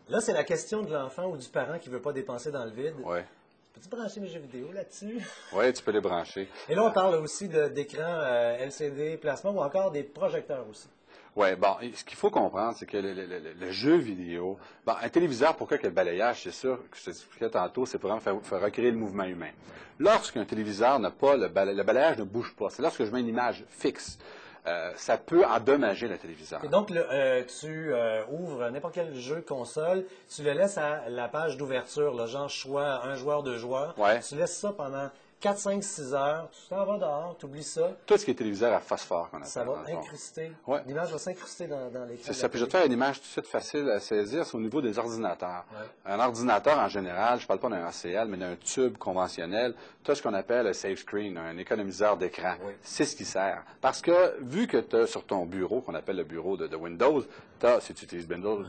Là, c'est la question de l'enfant ou du parent qui ne veut pas dépenser dans le vide. Oui. Peux-tu brancher mes jeux vidéo là-dessus? Oui, tu peux les brancher. Et là, on parle aussi d'écran LCD, plasma ou encore des projecteurs aussi. Oui, bon, ce qu'il faut comprendre, c'est que le jeu vidéo, bon, un téléviseur, pourquoi que le balayage, c'est sûr, que je t'expliquais tantôt, c'est pour faire recréer le mouvement humain. Lorsqu'un téléviseur n'a pas, le balayage ne bouge pas. C'est lorsque je mets une image fixe. Ça peut endommager le téléviseur. Et donc, tu ouvres n'importe quel jeu console, tu le laisses à la page d'ouverture, genre choix, un joueur, deux joueurs. Ouais. Tu laisses ça pendant 4, 5, 6 heures, tu t'en vas dehors, tu oublies ça. Tout ce qui est téléviseur à phosphore, qu'on appelle. Ça va incruster. Ouais. L'image va s'incruster dans l'écran. C'est ça. Puis je vais te faire une image tout de suite facile à saisir, c'est au niveau des ordinateurs. Ouais. Un ordinateur, en général, je ne parle pas d'un ACL, mais d'un tube conventionnel, tu as ce qu'on appelle un save screen, un économiseur d'écran. Oui. C'est ce qui sert. Parce que, vu que tu as sur ton bureau, qu'on appelle le bureau de Windows, si tu utilises Windows,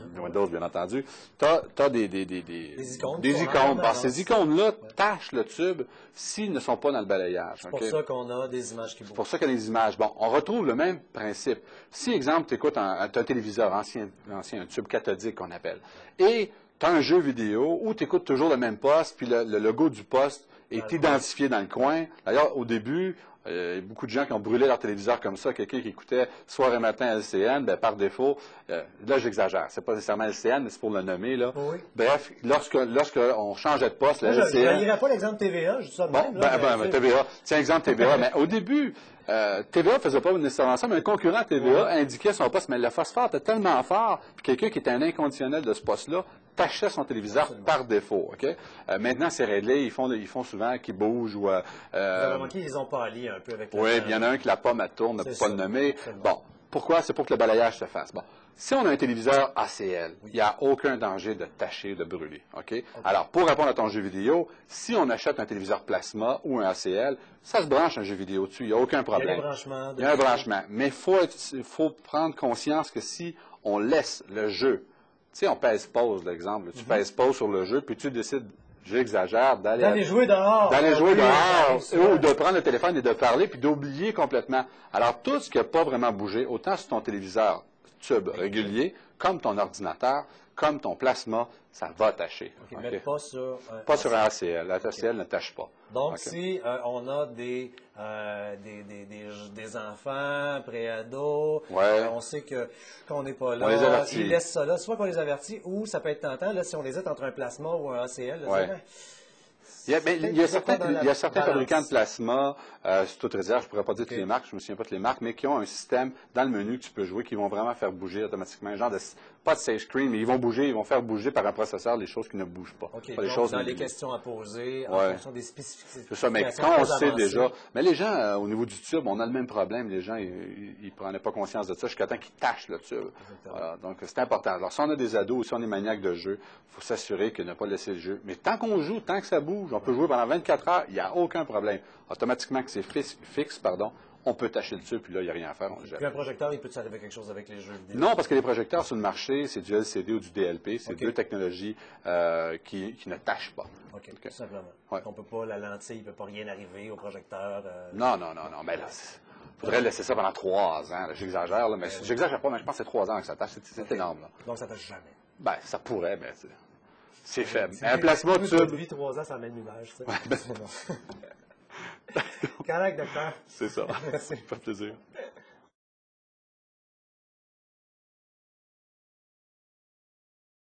bien entendu, tu as des icônes. Des icônes. Parce que ces icônes-là tachent le tube s'ils ne sont pas dans le balayage. C'est pour ça qu'on a des images qui bougent. C'est pour ça qu'il y a des images. Bon, on retrouve le même principe. Si, exemple, tu écoutes un téléviseur ancien, un tube cathodique qu'on appelle, et tu as un jeu vidéo où tu écoutes toujours le même poste, puis le logo du poste est identifié dans le coin. D'ailleurs, au début, il y a beaucoup de gens qui ont brûlé leur téléviseur comme ça. Quelqu'un qui écoutait soir et matin LCN, ben, par défaut, là j'exagère, c'est pas nécessairement LCN, mais c'est pour le nommer. Là. Oui. Bref, lorsqu'on changeait de poste, le LCN... Je ne dirais pas l'exemple TVA, je dis ça de même. Bon, TVA. Tiens, exemple TVA. Mais au début, TVA ne faisait pas nécessairement ça, mais un concurrent TVA indiquait son poste. Mais le phosphore était tellement fort, puis quelqu'un qui était un inconditionnel de ce poste-là tachait son téléviseur par défaut. Okay? Maintenant, c'est réglé. Ils font souvent qu'ils bougent ou... ils ont pâli un peu avec Oui, il y en a un qui la pomme elle tourne, on ne peut pas le nommer. Bon, pourquoi? C'est pour que le balayage se fasse. Bon. Si on a un téléviseur ACL, il n'y a aucun danger de tacher, de brûler. Okay? Alors, pour répondre à ton jeu vidéo, si on achète un téléviseur plasma ou un ACL, ça se branche un jeu vidéo dessus, il n'y a aucun problème. Il y a un branchement. Mais il faut prendre conscience que si on laisse le jeu, tu sais, on pèse pause, l'exemple, tu pèses pause sur le jeu, puis tu décides, j'exagère, d'aller jouer dehors. D'aller jouer dehors, ou de prendre le téléphone et de parler, puis d'oublier complètement. Alors, tout ce qui n'a pas vraiment bougé, autant sur ton téléviseur tube régulier, comme ton ordinateur, comme ton plasma, ça va tâcher. Mais pas sur un ACL. L'ACL ne tâche pas. Donc, si on a des enfants, préados, on sait qu'on n'est pas là, ils laissent ça là, soit qu'on les avertit, ou ça peut être tentant, là, si on hésite entre un plasma ou un ACL, il y a certains fabricants de plasma, sur toute réserve, je ne pourrais pas dire toutes les marques, je ne me souviens pas de les marques, mais qui ont un système dans le menu que tu peux jouer, qui vont vraiment faire bouger automatiquement, pas de save screen, mais ils vont faire bouger par un processeur les choses qui ne bougent pas. Pas les choses dans les questions à poser, en fonction des spécificités. C'est ça, mais quand on sait déjà, mais les gens, au niveau du tube, on a le même problème, les gens, ils ne prenaient pas conscience de ça jusqu'à temps qu'ils tâchent le tube. Voilà, donc, c'est important. Alors, si on a des ados ou si on est maniaque de jeu, il faut s'assurer de ne pas laisser le jeu. Mais tant qu'on joue, tant que ça bouge, on peut jouer pendant 24 heures, il n'y a aucun problème. Automatiquement que c'est fixe, on peut tâcher le tube, puis là, il n'y a rien à faire. Puis un projecteur, il peut arriver quelque chose avec les jeux vidéo? Non, parce que les projecteurs sur le marché, c'est du LCD ou du DLP. C'est deux technologies qui ne tâchent pas. OK, tout simplement. On ne peut pas, la lentille, il ne peut pas rien arriver au projecteur. Non. Mais là, il faudrait laisser ça pendant 3 ans. J'exagère, mais j'exagère pas, mais je pense que c'est 3 ans que ça tâche. C'est énorme. Là. Donc, ça ne tâche jamais? Ben, ça pourrait, mais c'est faible. Un plasma tube... Depuis 3 ans, ça amène l'image. Correct, docteur. C'est ça. Merci. Ça fait plaisir.